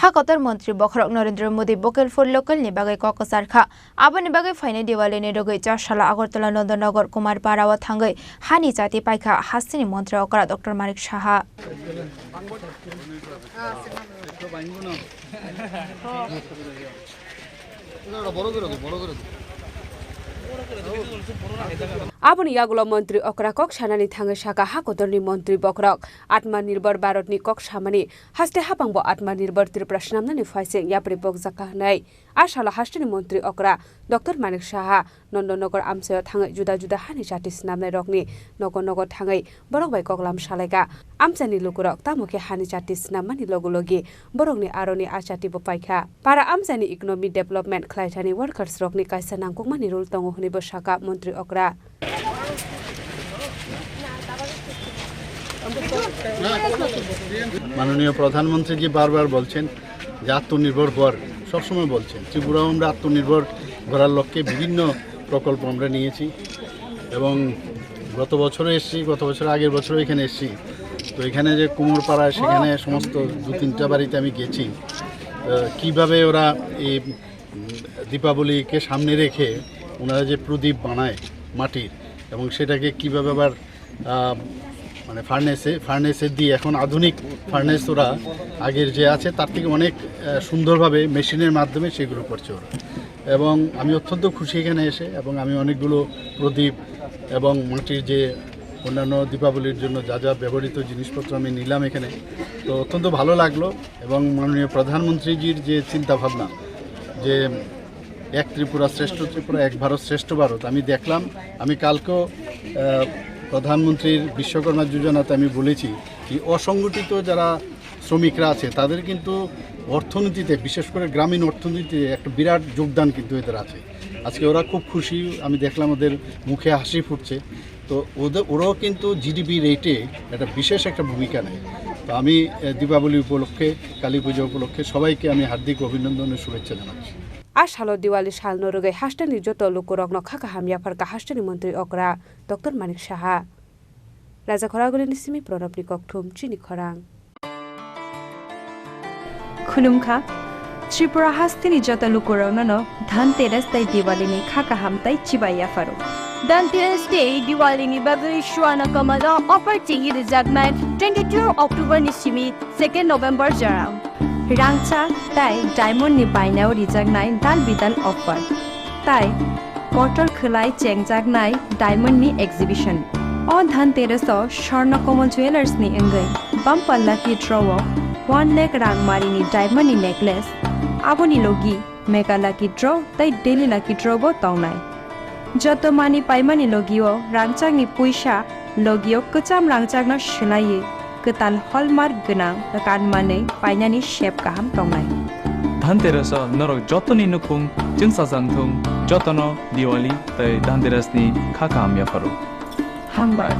Hakotar Mantri Khorang Narendra Modi Bokal for local Nibagai Kokosarka, Abanibagai Fine Diwali Nedogai Chasalo Agartala Nanda Nagar Kumur Parao ThangwiHani Chati Paikha Hasteni Mantri Okra Dr.Manik Saha. Aboni yagulo Mantri Okra kok shanani thangai shaka hakotorni Mantri Khorang Atmanirbhar Bharatni kok shamani haste hapangbo Atmanirbhar Tripura shnamnani faising yapri bok jakanai Ashala Hasteni Mantri Okra Dr.Manik Saha Nanda Nagar amsayo thangai juda juda hani Chati snamnai rokni nogo thangai borok bai koklam salaika amsani lukurok tamuke hani Chati snamani logi borokni aroni achati bo Paikha para amsani economic development khlaithani workers rokni kaisa nangkukmani rule tongo huni bo shaka Mantri Okra মাননীয় প্রধানমন্ত্রী বারবার বলছেন যে আত্মনির্ভর হওয়ার সবসময় বলছেন ত্রিপুরা আমরা আত্মনির্ভর করার লক্ষ্যে বিভিন্ন প্রকল্প আমরা নিয়েছি এবং গত বছর আগের বছরও এখানে এসেছি তো এখানে যে কুমুর পাড়ায় সেখানে সমস্ত দু-তিনটা বাড়িতে আমি গেছি কিভাবে ওরা এই দীপাবলিকে সামনে রেখে ওনারা যে প্রদীপ বানায় মাটির এবং সেটাকে কিভাবে আবার মানে ফার্নেসে দিয়ে এখন আধুনিক ফার্নেস ওরা আগের যে আছে তার থেকে অনেক সুন্দরভাবে মেশিনের মাধ্যমে সেগুলো করছে ওরা এবং আমি অত্যন্ত খুশি এখানে এসে এবং আমি অনেকগুলো প্রদীপ এবং মাটির যে অন্যান্য দীপাবলির জন্য যা যা ব্যবহৃত জিনিসপত্র আমি নিলাম এখানে তো অত্যন্ত ভালো লাগলো এবং মাননীয় প্রধানমন্ত্রীজির যে চিন্তাভাবনা যে এক ত্রিপুরা শ্রেষ্ঠ ত্রিপুরা এক ভারত শ্রেষ্ঠ ভারত আমি দেখলাম আমি কালকেও প্রধানমন্ত্রীর বিশ্বকর্মা যোজনাতে আমি বলেছি যে অসংগঠিত যারা শ্রমিকরা আছে তাদের কিন্তু অর্থনীতিতে বিশেষ করে গ্রামীণ অর্থনীতিতে একটা বিরাট যোগদান কিন্তু এদের আছে আজকে ওরা খুব খুশি আমি দেখলাম ওদের মুখে হাসি ফুটছে তো ওরাও কিন্তু জিডিপি রেটে একটা বিশেষ একটা ভূমিকা নেয় তো আমি দীপাবলি উপলক্ষে কালী পূজা উপলক্ষে সবাইকে আমি হার্দিক অভিনন্দনের শুভেচ্ছা জানাচ্ছি Ashalo Diwali shal norugai Hasteni joto lukurok no khaka hamya farka Hasteni Mantri Okra Dr.Manik Saha Raja Khorang ni simi pronapni kokthum Chini Khorang Khulumkha Tripura Hasteni joto lukurok no Dhanteras tai Diwali ni khaka hamtai chibaya faro Dhanteras Day Diwali ni bagri shwana kamala offer tingi rizagman 22 October ni simi 2 November jarang Rangcha tai diamond ni bainao rijagnai dal bidal offer tai portal khulai chengjagnai diamond ni exhibition o dhanteras o swarna kamal jewelers ni engai bumper lucky draw 1 lakh rangmari ni diamond ni necklace aboni logi mega lucky draw tai daily lucky draw bo tawnai joto mani paimani logio rangchak ni puisa logio kacham rangchak na shilai ketal hallmark gunang kan mane painani shape kaham tongnai Dhanteras norok jotoni nukung jingsa jangthung jotono Diwali tai Dhanteras ni khaka hamya faro hambar